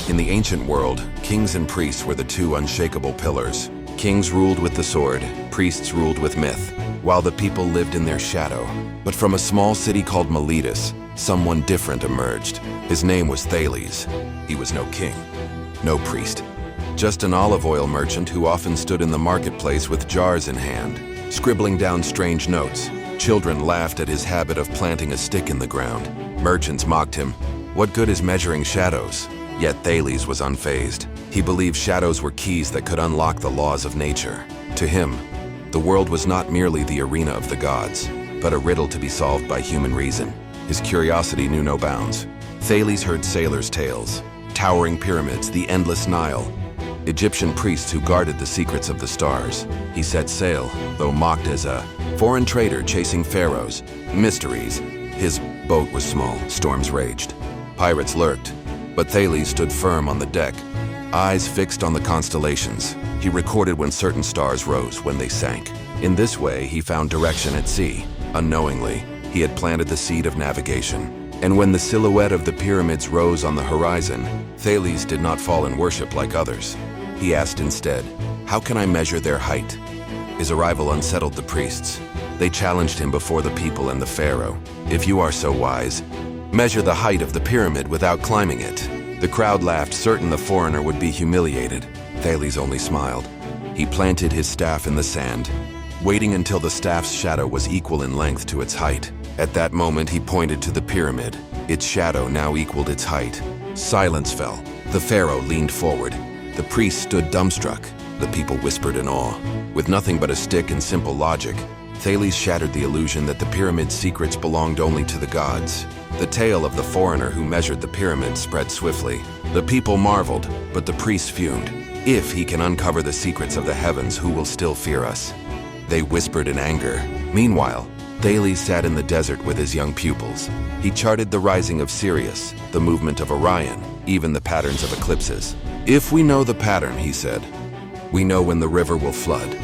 In the ancient world, kings and priests were the two unshakable pillars. Kings ruled with the sword, priests ruled with myth, while the people lived in their shadow. But from a small city called Miletus, someone different emerged. His name was Thales. He was no king, no priest, just an olive oil merchant who often stood in the marketplace with jars in hand, scribbling down strange notes. Children laughed at his habit of planting a stick in the ground. Merchants mocked him. What good is measuring shadows? Yet Thales was unfazed. He believed shadows were keys that could unlock the laws of nature. To him, the world was not merely the arena of the gods, but a riddle to be solved by human reason. His curiosity knew no bounds. Thales heard sailors' tales, towering pyramids, the endless Nile, Egyptian priests who guarded the secrets of the stars. He set sail, though mocked as a foreign trader chasing pharaohs, mysteries. His boat was small, storms raged. Pirates lurked, but Thales stood firm on the deck, eyes fixed on the constellations. He recorded when certain stars rose, when they sank. In this way, he found direction at sea. Unknowingly, he had planted the seed of navigation. And when the silhouette of the pyramids rose on the horizon, Thales did not fall in worship like others. He asked instead, "How can I measure their height?" His arrival unsettled the priests. They challenged him before the people and the pharaoh. "If you are so wise, measure the height of the pyramid without climbing it." The crowd laughed, certain the foreigner would be humiliated. Thales only smiled. He planted his staff in the sand, waiting until the staff's shadow was equal in length to its height. At that moment, he pointed to the pyramid. Its shadow now equaled its height. Silence fell. The pharaoh leaned forward. The priest stood dumbstruck. The people whispered in awe. With nothing but a stick and simple logic, Thales shattered the illusion that the pyramid's secrets belonged only to the gods. The tale of the foreigner who measured the pyramid spread swiftly. The people marveled, but the priests fumed. "If he can uncover the secrets of the heavens, who will still fear us?" They whispered in anger. Meanwhile, Thales sat in the desert with his young pupils. He charted the rising of Sirius, the movement of Orion, even the patterns of eclipses. "If we know the pattern," he said, "we know when the river will flood,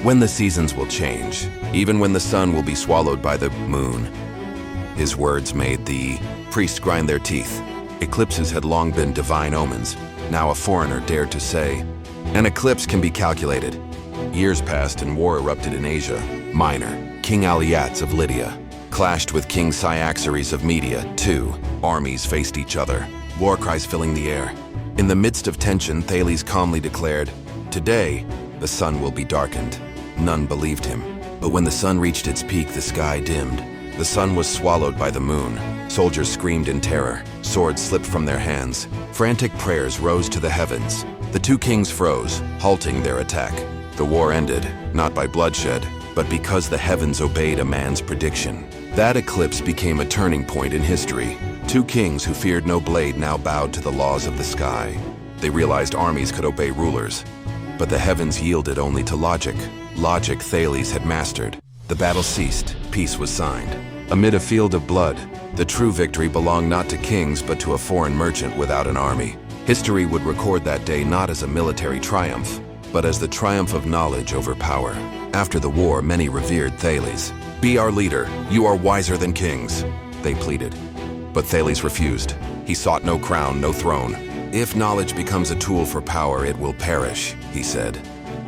when the seasons will change, even when the sun will be swallowed by the moon." His words made the priests grind their teeth. Eclipses had long been divine omens. Now a foreigner dared to say, "An eclipse can be calculated." Years passed and war erupted in Asia Minor. King Alyattes of Lydia clashed with King Cyaxares of Media. Two armies faced each other, war cries filling the air. In the midst of tension, Thales calmly declared, "Today, the sun will be darkened." None believed him. But when the sun reached its peak, the sky dimmed. The sun was swallowed by the moon. Soldiers screamed in terror. Swords slipped from their hands. Frantic prayers rose to the heavens. The two kings froze, halting their attack. The war ended, not by bloodshed, but because the heavens obeyed a man's prediction. That eclipse became a turning point in history. Two kings who feared no blade now bowed to the laws of the sky. They realized armies could obey rulers, but the heavens yielded only to logic. Logic Thales had mastered. The battle ceased, peace was signed. Amid a field of blood, the true victory belonged not to kings but to a foreign merchant without an army. History would record that day not as a military triumph, but as the triumph of knowledge over power. After the war, many revered Thales. "Be our leader, you are wiser than kings," they pleaded. But Thales refused. He sought no crown, no throne. "If knowledge becomes a tool for power, it will perish," he said.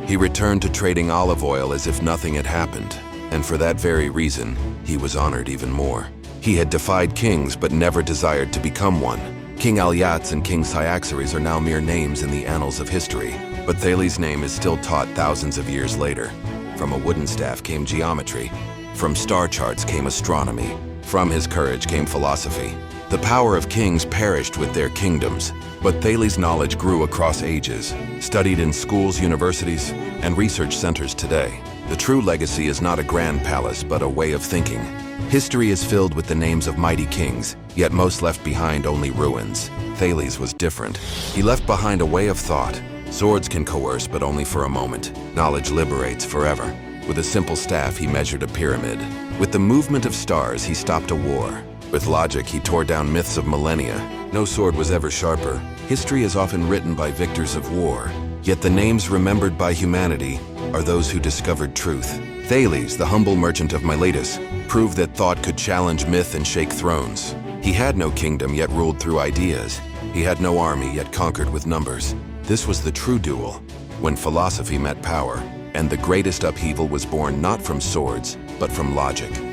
He returned to trading olive oil as if nothing had happened, and for that very reason, he was honored even more. He had defied kings but never desired to become one. King Alyattes and King Cyaxares are now mere names in the annals of history, but Thales' name is still taught thousands of years later. From a wooden staff came geometry. From star charts came astronomy. From his courage came philosophy. The power of kings perished with their kingdoms, but Thales' knowledge grew across ages, studied in schools, universities, and research centers today. The true legacy is not a grand palace, but a way of thinking. History is filled with the names of mighty kings, yet most left behind only ruins. Thales was different. He left behind a way of thought. Swords can coerce, but only for a moment. Knowledge liberates forever. With a simple staff, he measured a pyramid. With the movement of stars, he stopped a war. With logic, he tore down myths of millennia. No sword was ever sharper. History is often written by victors of war, yet the names remembered by humanity are those who discovered truth. Thales, the humble merchant of Miletus, proved that thought could challenge myth and shake thrones. He had no kingdom, yet ruled through ideas. He had no army, yet conquered with numbers. This was the true duel, when philosophy met power, and the greatest upheaval was born not from swords, but from logic.